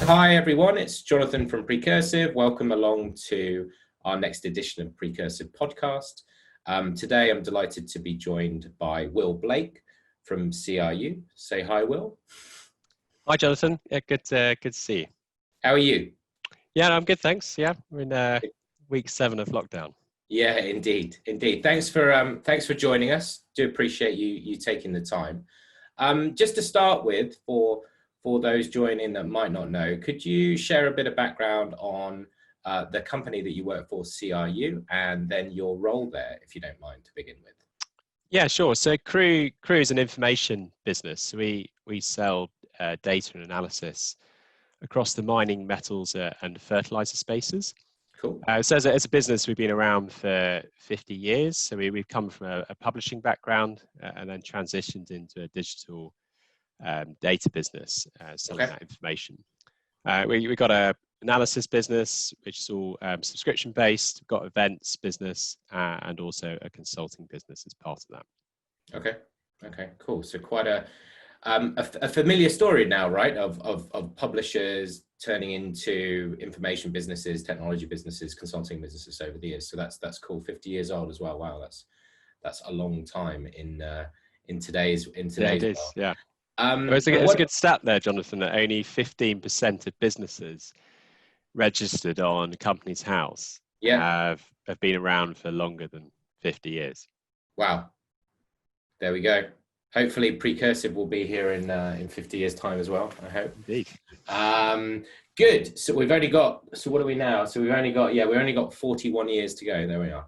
hi everyone, it's Jonathan from Precursive. Welcome along to our next edition of Precursive podcast. Today I'm delighted to be joined by Will Blake from CRU. Say hi, Will. Hi, Jonathan. Yeah, good to see you. How are you? Yeah, I'm good, thanks. Yeah, we're in week 7 of lockdown. Yeah, indeed. Thanks for joining us. Do appreciate you taking the time. Just to start with, for those joining that might not know, could you share a bit of background on the company that you work for, CRU, and then your role there, if you don't mind, to begin with? Yeah, sure. So CRU is an information business. We sell data and analysis across the mining, metals, and fertilizer spaces. Cool. So as a business, we've been around for 50 years. So we've come from a publishing background and then transitioned into a digital data business, selling that information. We've got a analysis business, which is all subscription based. We've got events business and also a consulting business as part of that. Okay, cool. So quite a familiar story now, right? Of publishers turning into information businesses, technology businesses, consulting businesses over the years. So that's cool. 50 years old as well. Wow, that's a long time in today's yeah, it is, world. Yeah. It's a good stat there, Jonathan, that only 15% of businesses registered on Companies House have been around for longer than 50 years. Wow. There we go. Hopefully Precursive will be here in 50 years time as well, I hope. Indeed. Good. So we've only got, so what are we now? So we've only got 41 years to go. There we are.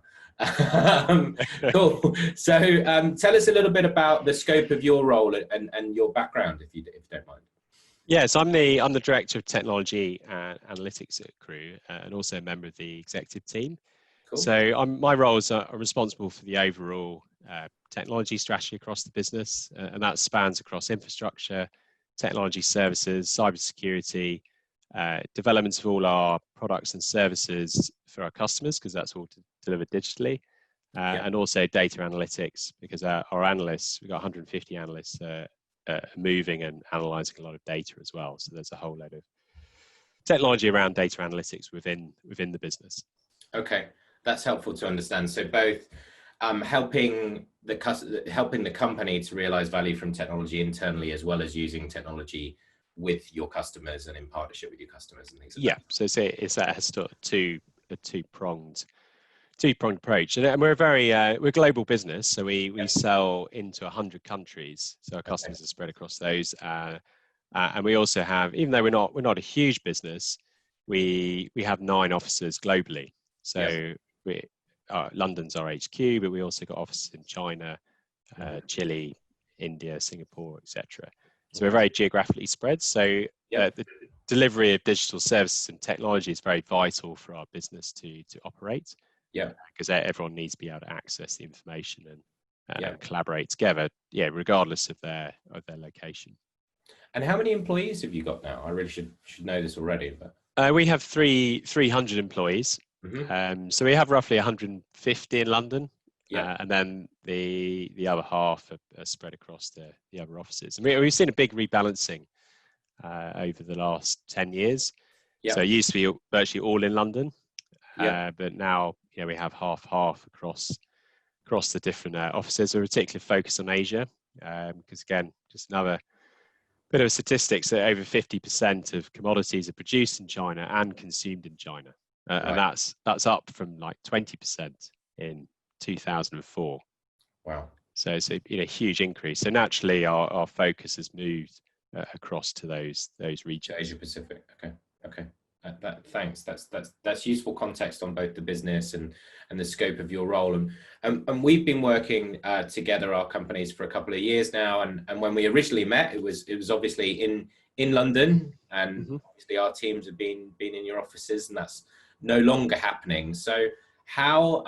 Cool. So tell us a little bit about the scope of your role and your background, if you don't mind. Yes, I'm the director of technology and analytics at CRU, and also a member of the executive team. Cool. So my roles are responsible for the overall technology strategy across the business, and that spans across infrastructure, technology services, cybersecurity, development of all our products and services for our customers, because that's all delivered digitally, and also data analytics, because our analysts, we've got 150 analysts moving and analyzing a lot of data as well. So there's a whole load of technology around data analytics within the business. Okay, that's helpful to understand. So both helping the company to realize value from technology internally, as well as using technology with your customers and in partnership with your customers and things like that. So it's that has a two-pronged approach, and we're we're a global business, so we sell into 100 countries, so our customers are spread across those, and we also have, even though we're not a huge business, we have 9 offices globally. So London's our HQ, but we also got offices in China, Chile, India, Singapore, etc. So we're very geographically spread. So the delivery of digital services and technology is very vital for our business to operate. Because everyone needs to be able to access the information and collaborate together, regardless of their location. And how many employees have you got now? I really should know this already, but we have 300 employees. So we have roughly 150 in London, and then the other half are spread across the other offices. And we've seen a big rebalancing over the last 10 years. So it used to be virtually all in London, but now we have half across the different offices. We're particularly focused on Asia, because again, just another bit of statistics that over 50% of commodities are produced in China and consumed in China. And that's up from like 20% in 2004. Wow. So it's a huge increase. So naturally our focus has moved across to those regions. Asia Pacific. Okay. Thanks. That's useful context on both the business and the scope of your role. And we've been working together, our companies, for a couple of years now. And when we originally met, it was obviously in London, and obviously our teams have been in your offices, and that's no longer happening. So how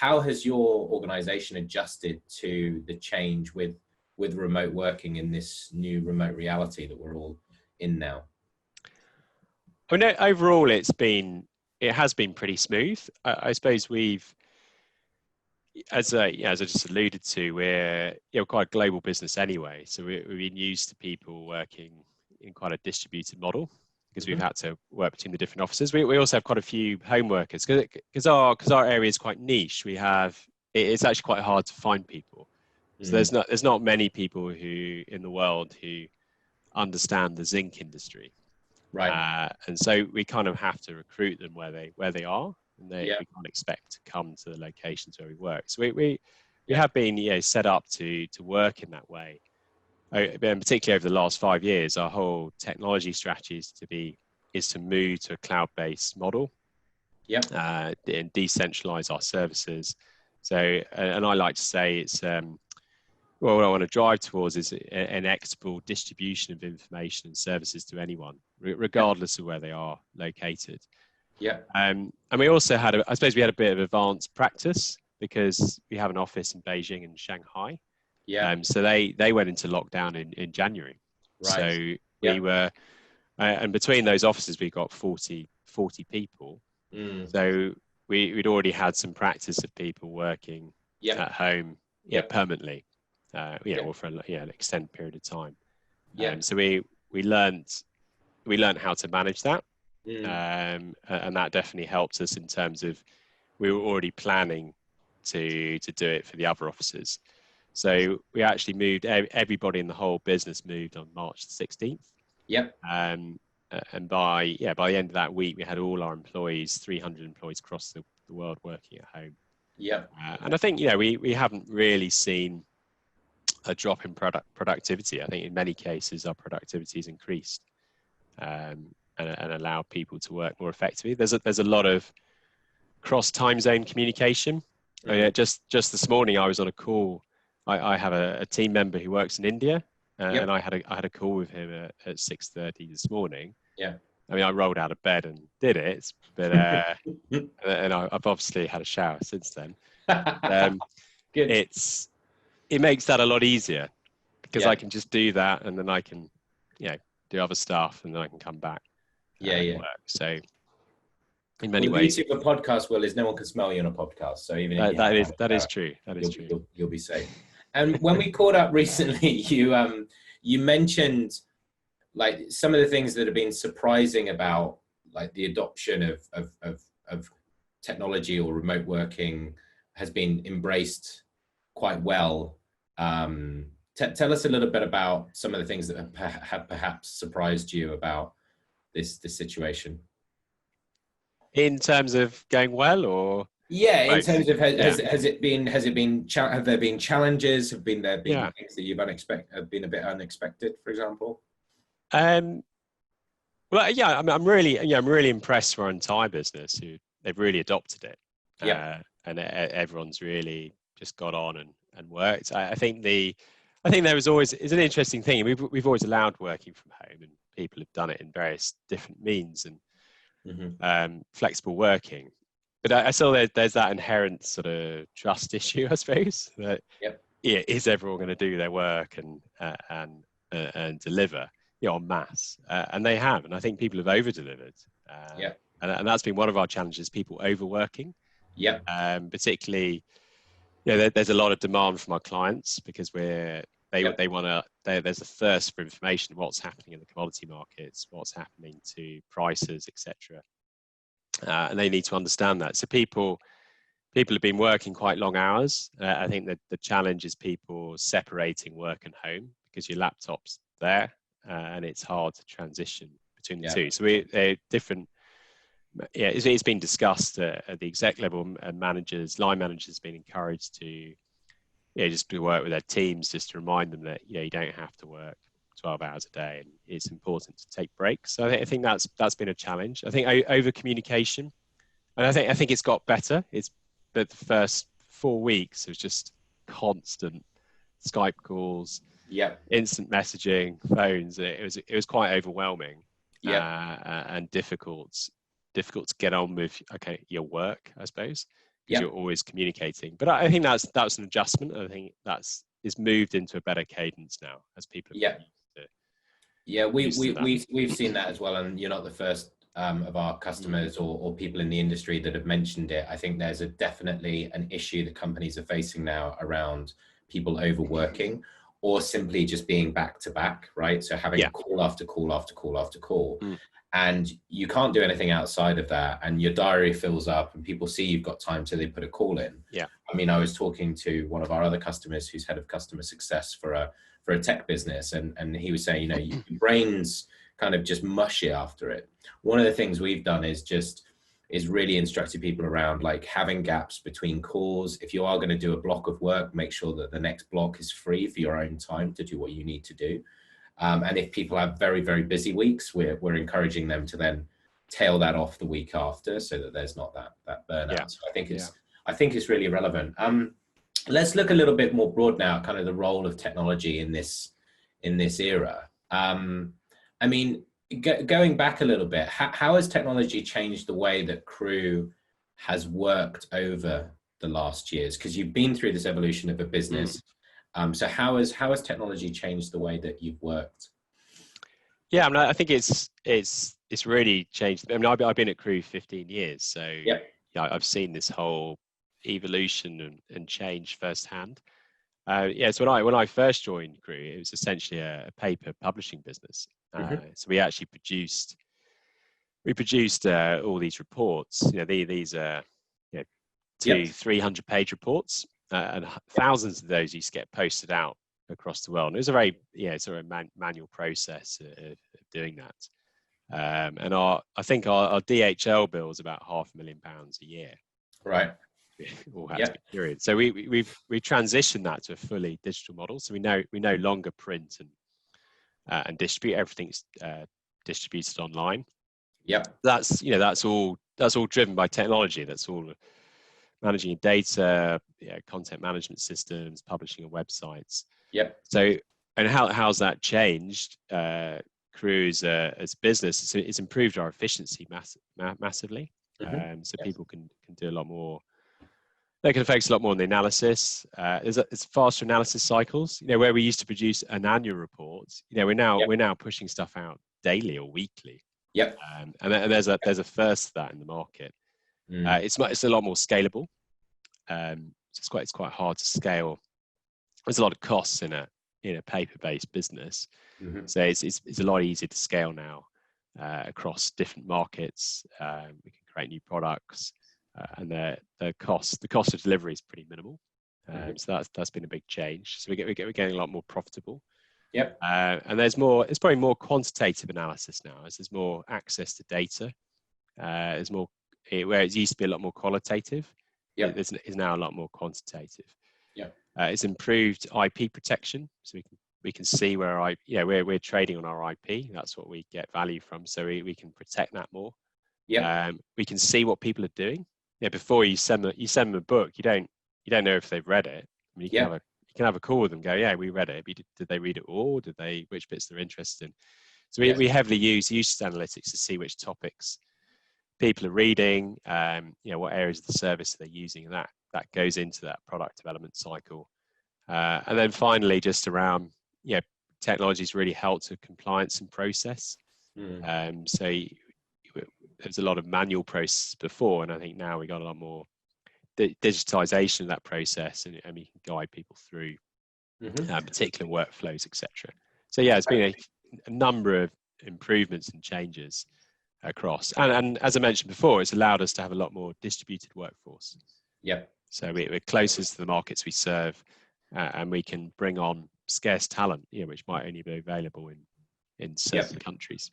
has your organization adjusted to the change with remote working in this new remote reality that we're all in now? I mean, overall, it has been pretty smooth. I suppose we've, as I just alluded to, we're quite a global business anyway. So we've been used to people working in quite a distributed model. because we've had to work between the different offices. We also have quite a few home workers because our area is quite niche. It's actually quite hard to find people. So there's not many people who in the world who understand the zinc industry. Right. And so we kind of have to recruit them where they are, and we can't expect to come to the locations where we work. So we have been set up to work in that way. And particularly over the last 5 years, our whole technology strategy is to move to a cloud-based model. And decentralize our services. So, and I like to say it's what I want to drive towards is an equitable distribution of information and services to anyone, regardless of where they are located. And we also had, I suppose we had a bit of advanced practice because we have an office in Beijing and Shanghai. So they went into lockdown in January. So we were, and between those offices, we got 40 people. So we'd already had some practice of people working at home permanently, or for an extended period of time. So we learned how to manage that, and that definitely helped us in terms of we were already planning to do it for the other offices. So we actually moved, everybody in the whole business moved on March the 16th. And by the end of that week, we had all our employees, 300 employees across the world working at home. And I think, we haven't really seen a drop in productivity. I think in many cases, our productivity has increased and allowed people to work more effectively. There's a lot of cross time zone communication. Just this morning, I was on a call. I have a team member who works in India. And I had a call with him at 6:30 this morning. I mean, I rolled out of bed and did it, but and I've obviously had a shower since then. Good. It makes that a lot easier because I can just do that, and then I can, do other stuff, and then I can come back. And work. So, in many ways, the beauty of a podcast, Will, is no one can smell you on a podcast. So even if that is true. You'll be safe. And when we caught up recently, you mentioned like some of the things that have been surprising about like the adoption of technology or remote working has been embraced quite well. Tell us a little bit about some of the things that have perhaps surprised you about this situation. In terms of going well, or in terms of have there been challenges? Have there been things that you've been a bit unexpected, for example? Well, I'm really impressed with our entire business. They've really adopted it. And everyone's really just got on and worked. I think there was always, it's an interesting thing. We've always allowed working from home, and people have done it in various different means and flexible working. But I saw there's that inherent sort of trust issue, I suppose. That is everyone going to do their work and deliver en masse? And they have, and I think people have over-delivered. And that's been one of our challenges: people overworking. Particularly, there's a lot of demand from our clients because they want to. There's a thirst for information: what's happening in the commodity markets, what's happening to prices, etc. And they need to understand that. So people have been working quite long hours. I think that the challenge is people separating work and home because your laptop's there and it's hard to transition between the two. So they're different. It's been discussed at the exec level, and line managers have been encouraged to just to work with their teams, just to remind them that you don't have to work 12 hours a day, and it's important to take breaks. So I think that's been a challenge. I think over communication, and I think it's got better. But the first 4 weeks it was just constant Skype calls, instant messaging, phones. It was quite overwhelming, and difficult to get on with your work, I suppose, because you're always communicating. But I think that's an adjustment. I think is moved into a better cadence now as people have we've seen that as well, and you're not the first of our customers or people in the industry that have mentioned it. I think there's definitely an issue that companies are facing now around people overworking, or simply just being back to back, right? So having call after call after call after call. And you can't do anything outside of that, and your diary fills up and people see you've got time, so they put a call in. I mean, I was talking to one of our other customers who's head of customer success for a tech business, and he was saying, you know, your brain's kind of just mushy after it. One of the things we've done is really instructing people around like having gaps between calls. If you are going to do a block of work, make sure that the next block is free for your own time to do what you need to do. And if people have very, very busy weeks, we're encouraging them to then tail that off the week after, so that there's not that burnout. So I think it's really relevant. Let's look a little bit more broad now at kind of the role of technology in this era. I mean, going back a little bit, how has technology changed the way that CRU has worked over the last years? Because you've been through this evolution of a business. So how has technology changed the way that you've worked? Yeah, I mean, I think it's really changed. I mean, I've been at CRU 15 years, so I've seen this whole evolution and change firsthand. So when I first joined CRU, it was essentially a paper publishing business. So we actually produced all these reports. You know, these are 200-300 page reports, and thousands of those used to get posted out across the world. And it was a very sort of manual process of doing that. And I think our DHL bill was about £500,000 a year. Right. All had to be period. So we transitioned that to a fully digital model. So we no longer print and distribute. Everything's distributed online. That's all driven by technology. That's all managing data, content management systems, publishing on websites. So, and how's that changed? CRU as a business, it's improved our efficiency massively. So people can do a lot more. They can focus a lot more on the analysis. It's faster analysis cycles. You know, where we used to produce an annual report, we're now pushing stuff out daily or weekly. And there's a first to that in the market. It's a lot more scalable. So it's quite hard to scale. There's a lot of costs in a paper-based business. So it's a lot easier to scale now across different markets. We can create new products. And the cost of delivery is pretty minimal. So that's been a big change. So we're getting a lot more profitable. And it's probably more quantitative analysis now, as there's more access to data. There's more where it used to be a lot more qualitative. It's now a lot more quantitative. It's improved IP protection, so we can see where we're trading on our IP. That's what we get value from. So we can protect that more. We can see what people are doing. Before you send them a book, you don't know if they've read it. I mean, you can have a call with them, go, yeah, we read it. Did they read it all? Which bits they're interested in? So we heavily use usage analytics to see which topics people are reading, what areas of the service they're using, and that goes into that product development cycle. And then finally, just around, technology's really helped with compliance and process. So there's a lot of manual process before, and I think now we got a lot more digitization of that process, and we can guide people through particular workflows, etc. So it's been a number of improvements and changes across, and as I mentioned before, it's allowed us to have a lot more distributed workforce. So we're closest to the markets we serve, and we can bring on scarce talent, which might only be available in certain countries.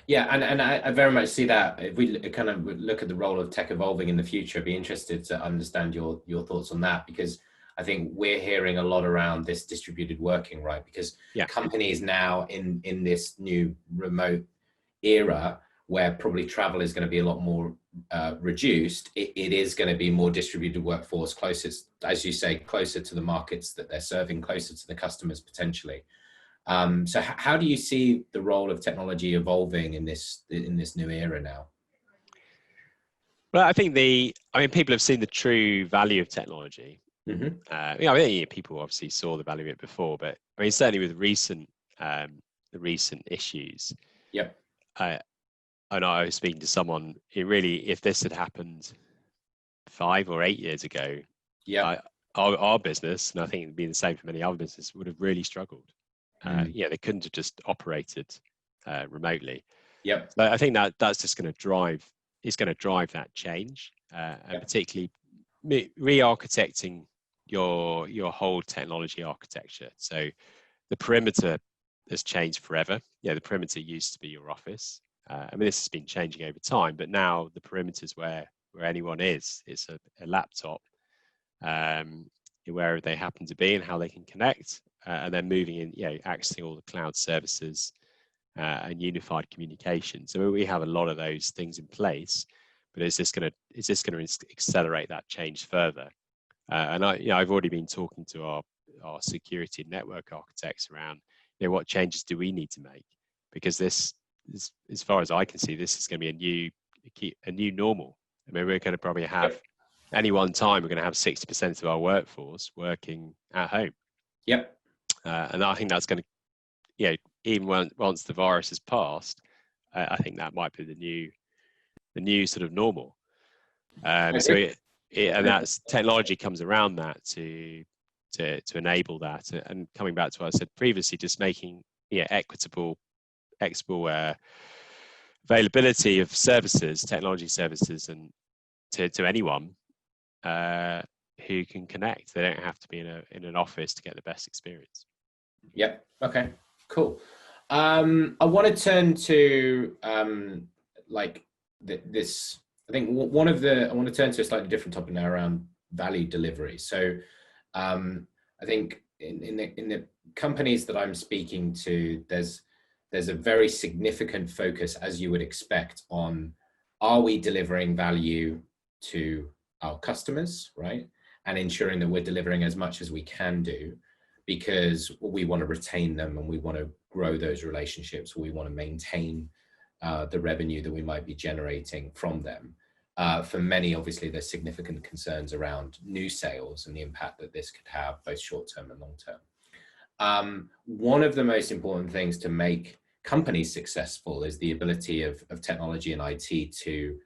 And I very much see that. If we kind of look at the role of tech evolving in the future, I'd be interested to understand your thoughts on that, because I think we're hearing a lot around this distributed working, right? Because companies now in this new remote era, where probably travel is going to be a lot more reduced, it is going to be more distributed workforce, closest, as you say, closer to the markets that they're serving, closer to the customers potentially. So how do you see the role of technology evolving in this new era now? Well, I think people have seen the true value of technology. I think people obviously saw the value of it before, but I mean, certainly with the recent issues. And I was speaking to someone, if this had happened 5 or 8 years ago, our business, and I think it'd be the same for many other businesses, would have really struggled. They couldn't have just operated remotely. Yep. So I think that's just going to drive. It's going to drive that change, and particularly re-architecting your whole technology architecture. So the perimeter has changed forever. The perimeter used to be your office. This has been changing over time, but now the perimeter is where anyone is. It's a laptop, wherever they happen to be and how they can connect, and then moving in, accessing all the cloud services and unified communication. So we have a lot of those things in place, but it's just going to accelerate that change further. And I've already been talking to our security and network architects around, what changes do we need to make? Because this is, as far as I can see, this is going to be a new normal. We're going to probably have, any one time, we're going to have 60% of our workforce working at home. Yep. And I think that's going to, even once the virus has passed, I think that might be the new sort of normal. And that's technology comes around that to enable that. And coming back to what I said previously, just making equitable availability of services, technology services, and to anyone who can connect. They don't have to be in an office to get the best experience. Yep. Okay. Cool. I want to turn to this. I think I want to turn to a slightly different topic now around value delivery. So, I think in the companies that I'm speaking to, there's a very significant focus, as you would expect, on, are we delivering value to our customers, right? And ensuring that we're delivering as much as we can do, because we want to retain them and we want to grow those relationships. We want to maintain the revenue that we might be generating from them. For many, obviously, there's significant concerns around new sales and the impact that this could have, both short-term and long-term. One of the most important things to make companies successful is the ability of technology and IT to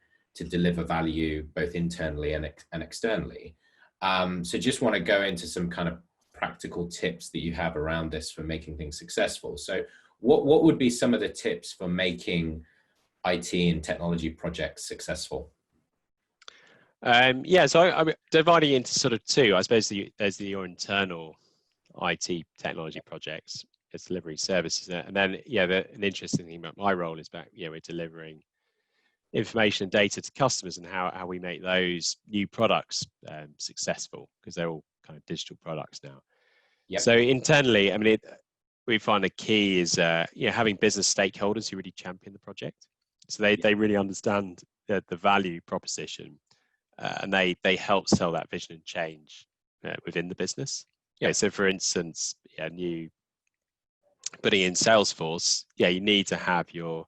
deliver value both internally and externally. So just want to go into some kind of practical tips that you have around this for making things successful. So what would be some of the tips for making IT and technology projects successful? So I'm dividing into sort of two. I suppose there's your internal IT technology projects, it's delivery services, and then an interesting thing about my role is we're delivering information and data to customers and how we make those new products successful, because they're all kind of digital products now. Yep. So internally, we find the key is having business stakeholders who really champion the project, so they really understand the value proposition, and they help sell that vision and change within the business. So for instance, putting in Salesforce, you need to have your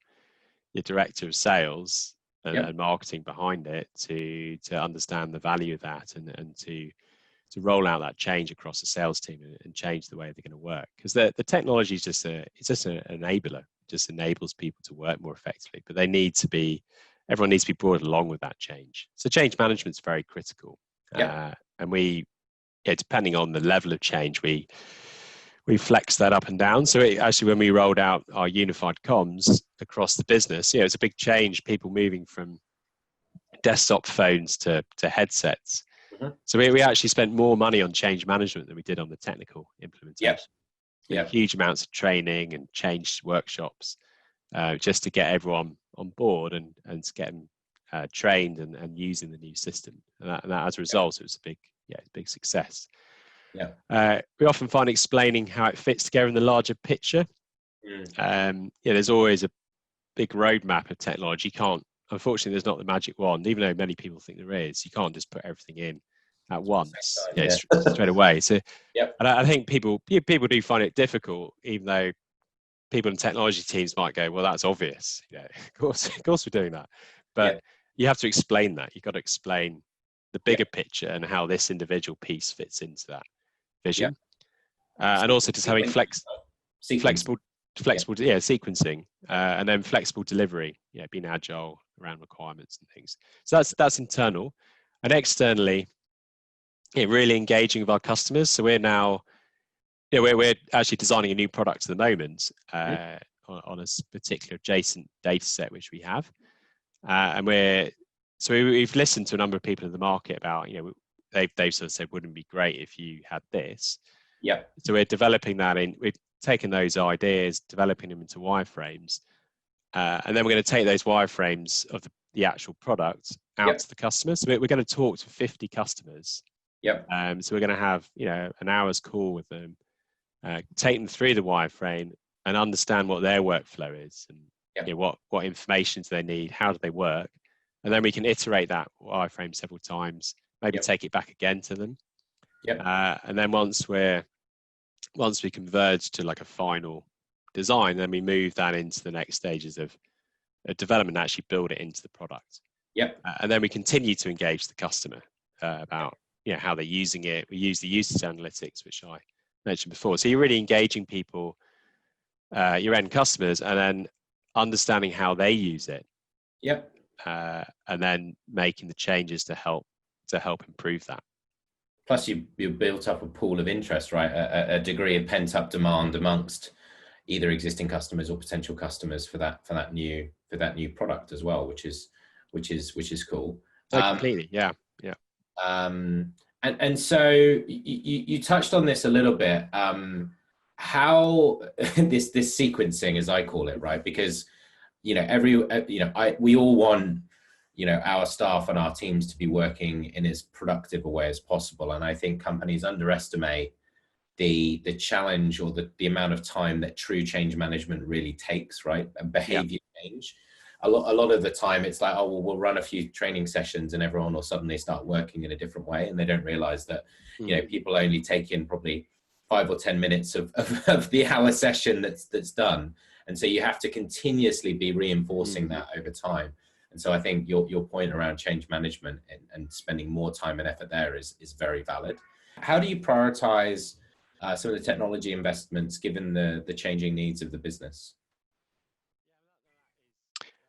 director of sales and marketing behind it to understand the value of that, and to roll out that change across the sales team and change the way they're going to work. Because the technology is just an enabler. It just enables people to work more effectively, but everyone needs to be brought along with that change. So change management is very critical. And we, depending on the level of change, we flex that up and down. So actually, when we rolled out our unified comms across the business, it's a big change, people moving from desktop phones to headsets. Mm-hmm. So we actually spent more money on change management than we did on the technical implementation. Huge amounts of training and change workshops just to get everyone on board and to get them trained and using the new system. And that as a result, it was a big success. We often find explaining how it fits together in the larger picture. There's always a big roadmap of technology. Unfortunately, there's not the magic wand, even though many people think there is. You can't just put everything in at once, straight away. So, and I think people do find it difficult, even though people in technology teams might go, "Well, that's obvious. Of course we're doing that." But you have to explain that. You've got to explain the bigger picture and how this individual piece fits into that vision, and also just having flexible sequencing, and then flexible delivery, being agile around requirements and things. So that's internal. And externally, really engaging with our customers. So we're now, we're actually designing a new product at the moment on a particular adjacent data set which we have, and we've listened to a number of people in the market about, they've sort of said, wouldn't it be great if you had this? Yeah. So we're developing that we've taken those ideas, developing them into wireframes, and then we're going to take those wireframes of the actual product out to the customers. So we're going to talk to 50 customers. Yep. So we're going to have, an hour's call with them, take them through the wireframe and understand what their workflow is, and what information do they need, how do they work, and then we can iterate that wireframe several times, maybe take it back again to them. And then once we converge to like a final design, then we move that into the next stages of development, actually build it into the product. And then we continue to engage the customer about how they're using it. We use the usage analytics, which I mentioned before. So you're really engaging people, your end customers, and then understanding how they use it. And then making the changes to help improve that. Plus, you built up a pool of interest, right? A degree of pent-up demand amongst either existing customers or potential customers for that new product as well, which is cool. Completely, yeah. And so you touched on this a little bit. How this sequencing, as I call it, right? Because we all want our staff and our teams to be working in as productive a way as possible, and I think companies underestimate the challenge or the amount of time that true change management really takes, right? And behavior change. A lot of the time it's like, oh, well, we'll run a few training sessions and everyone will suddenly start working in a different way, and they don't realize that people only take in probably 5 or 10 minutes of the hour session that's done, and so you have to continuously be reinforcing that over time. And so I think your point around change management and spending more time and effort there is very valid. How do you prioritize some of the technology investments given the changing needs of the business?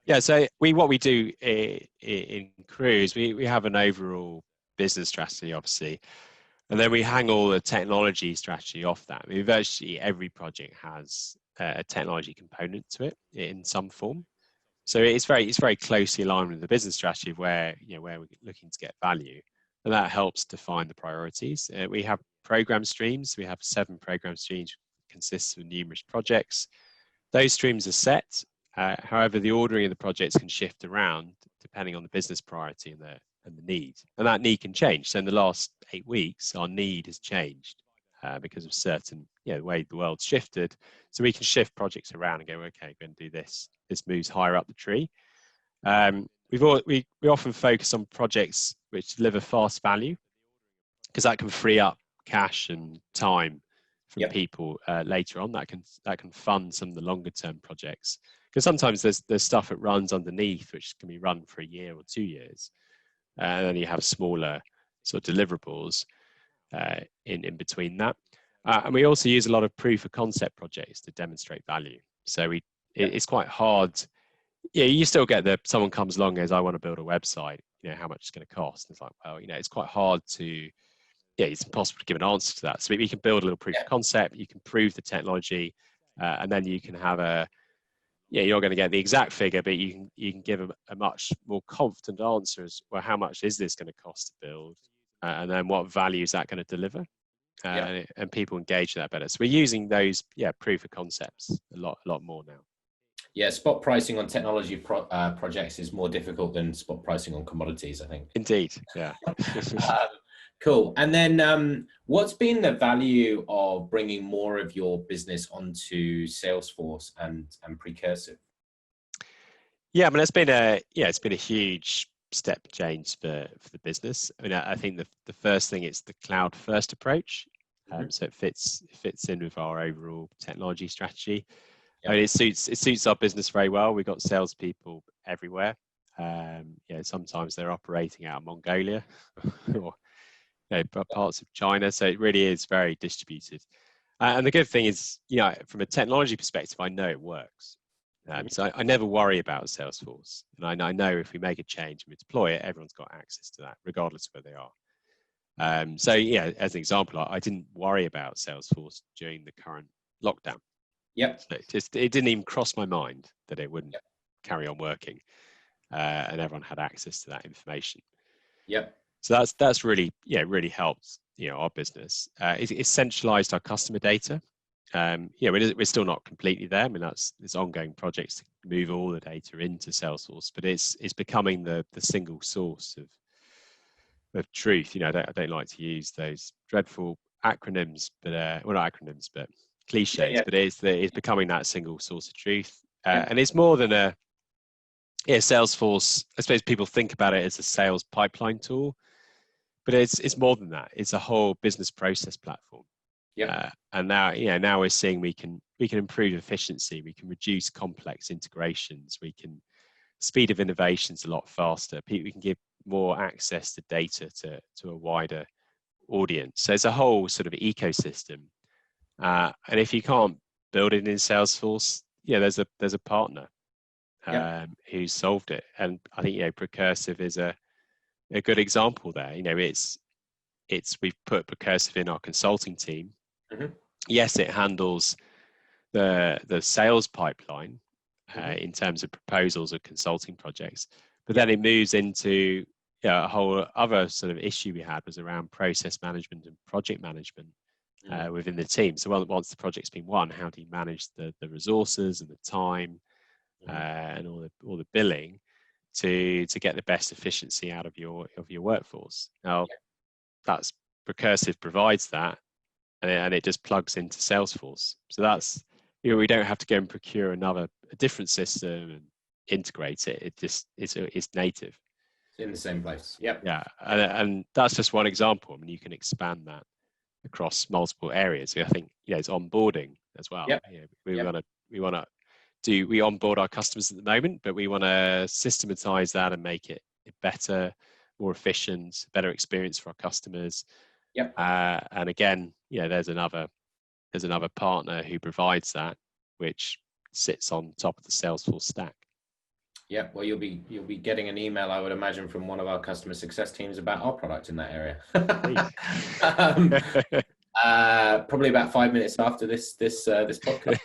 Yeah, so what we do in CRU is we have an overall business strategy, obviously, and then we hang all the technology strategy off that. I mean, virtually every project has a technology component to it in some form. So it's very closely aligned with the business strategy of where we're looking to get value, and that helps define the priorities. We have program streams. We have 7 program streams, consists of numerous projects. Those streams are set. However, the ordering of the projects can shift around depending on the business priority and the need, and that need can change. So in the last 8 weeks, our need has changed because of certain the way the world's shifted. So we can shift projects around and go, okay, we're going to do this. This moves higher up the tree. We often focus on projects which deliver fast value, because that can free up cash and time from people later on. That can fund some of the longer term projects, because sometimes there's stuff that runs underneath which can be run for a year or 2 years, and then you have smaller sort of deliverables in between that. And we also use a lot of proof of concept projects to demonstrate value. So it's quite hard. You still get someone comes along and goes, I want to build a website, how much it's going to cost? And it's like, well, it's quite hard to, it's impossible to give an answer to that. So we can build a little proof of concept, you can prove the technology, and then you can have you're going to get the exact figure, but you can give a much more confident answer as, well, how much is this going to cost to build? And then what value is that going to deliver? And people engage that better. So we're using those, proof of concepts a lot more now. Yeah, spot pricing on technology projects is more difficult than spot pricing on commodities, I think. Indeed, yeah. Cool. And then what's been the value of bringing more of your business onto Salesforce and Precursive? Yeah, I mean, it's been a huge step change for the business. I mean, I think the first thing is the cloud first approach. So it fits in with our overall technology strategy. I mean, it suits our business very well. We've got salespeople everywhere. Sometimes they're operating out of Mongolia or parts of China. So it really is very distributed. And the good thing is, from a technology perspective, I know it works. So I never worry about Salesforce. And I know if we make a change and we deploy it, everyone's got access to that, regardless of where they are. So yeah, as an example, I didn't worry about Salesforce during the current lockdown. Yep. So it didn't even cross my mind that it wouldn't Yep. carry on working, and everyone had access to that information. Yep. So that's really, really helped, our business. It's centralized our customer data. We're still not completely there. I mean, there's ongoing projects to move all the data into Salesforce, but it's becoming the single source of truth. I don't like to use those dreadful acronyms, but well, not acronyms, but cliches. Yeah. But it's becoming that single source of truth, Yeah. and it's more than Salesforce. I suppose people think about it as a sales pipeline tool, but it's more than that. It's a whole business process platform. Yeah. And now we're seeing we can improve efficiency, we can reduce complex integrations, we can speed of innovations a lot faster. We can give more access to data to a wider audience. So it's a whole sort of ecosystem. And if you can't build it in Salesforce, there's a partner who solved it. And I think Precursive is a good example there. We've put Precursive in our consulting team. Mm-hmm. Yes, it handles the sales pipeline in terms of proposals of consulting projects, but then it moves into a whole other sort of issue we had was around process management and project management within the team. So once the project's been won, how do you manage the resources and the time and all the billing to get the best efficiency out of your workforce? Now, that's Precursive provides that, and it just plugs into Salesforce. So that's we don't have to go and procure a different system and integrate it. It's native. It's in the same place. Yep. Yeah, and that's just one example. I mean, you can expand that across multiple areas. I think it's onboarding as well. Yep. We onboard our customers at the moment, but we want to systematize that and make it better, more efficient, better experience for our customers. Yep. And again, there's another partner who provides that, which sits on top of the Salesforce stack. Yeah, well, you'll be getting an email, I would imagine, from one of our customer success teams about our product in that area. Probably about 5 minutes after this podcast.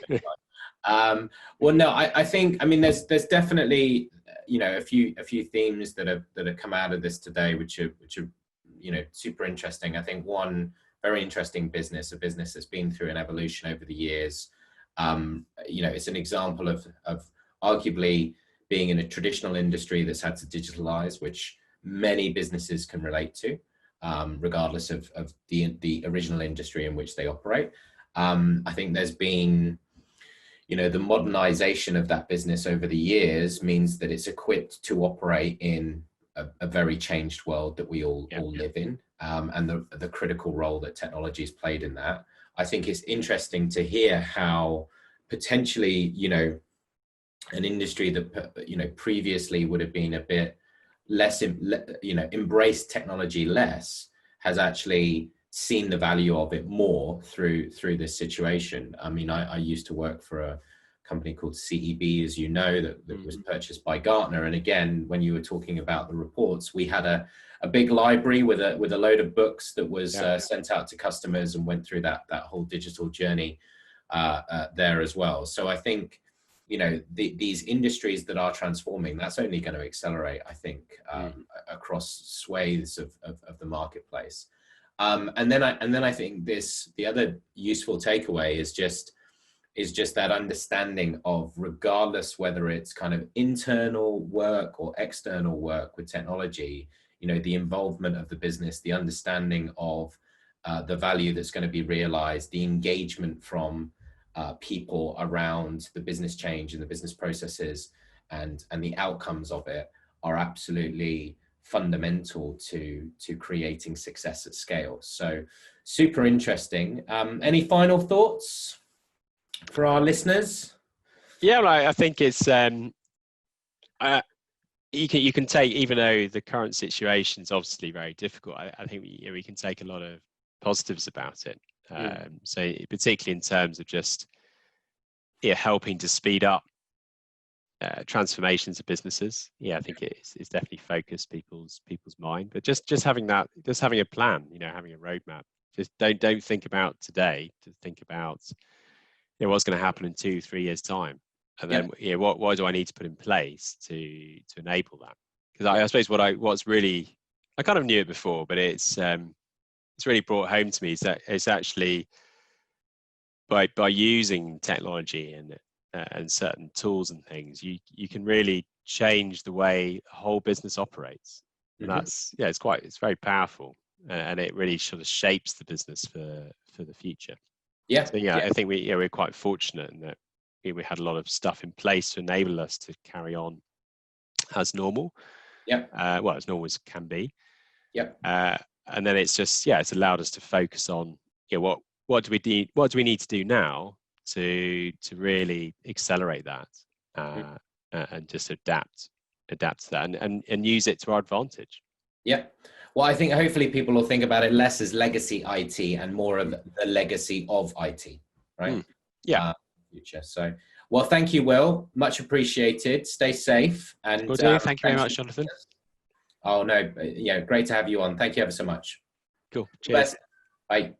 Well, no, I think, I mean, there's definitely a few themes that have come out of this today, which are super interesting. I think one very interesting business, a business that's been through an evolution over the years. It's an example of arguably being in a traditional industry that's had to digitalize, which many businesses can relate to, regardless of the original industry in which they operate. I think there's been, the modernization of that business over the years means that it's equipped to operate in a very changed world that we all live in, and the critical role that technology has played in that. I think it's interesting to hear how potentially, an industry that previously would have been a bit less, embraced technology less, has actually seen the value of it more through this situation. I mean, I used to work for a company called CEB, as you know, that was purchased by Gartner. And again, when you were talking about the reports, we had a big library with a load of books that was sent out to customers and went through that whole digital journey there as well. So I think, these industries that are transforming, that's only going to accelerate, I think, across swathes of the marketplace. And then I think the other useful takeaway is just that understanding of, regardless whether it's kind of internal work or external work with technology, the involvement of the business, the understanding of the value that's going to be realized, the engagement from people around the business change and the business processes and the outcomes of it are absolutely fundamental to creating success at scale. So super interesting. Any final thoughts for our listeners? Yeah, well, I think it's you can take, even though the current situation is obviously very difficult, I think we can take a lot of positives about it. So particularly in terms of just helping to speed up transformations of businesses. Yeah, I think it's definitely focused people's mind. But just having a plan, having a roadmap. Just don't think about today. To think about what's going to happen in 2-3 years time, and then what do I need to put in place to enable that? Because I suppose what's really, I kind of knew it before, but it's really brought home to me is that it's actually by using technology and certain tools and things, you can really change the way the whole business operates. And that's it's very powerful, and it really sort of shapes the business for the future. So I think we're quite fortunate in that we had a lot of stuff in place to enable us to carry on as normal. Well, as normal as can be. And then it's just it's allowed us to focus on what do we need to do now to really accelerate that, and just adapt to that and use it to our advantage. Well, I think hopefully people will think about it less as legacy IT and more of the legacy of IT, right? Future. So, well, thank you, Will. Much appreciated. Stay safe. And thank you very much, Jonathan. Oh no, great to have you on. Thank you ever so much. Cool. Cheers. Bye.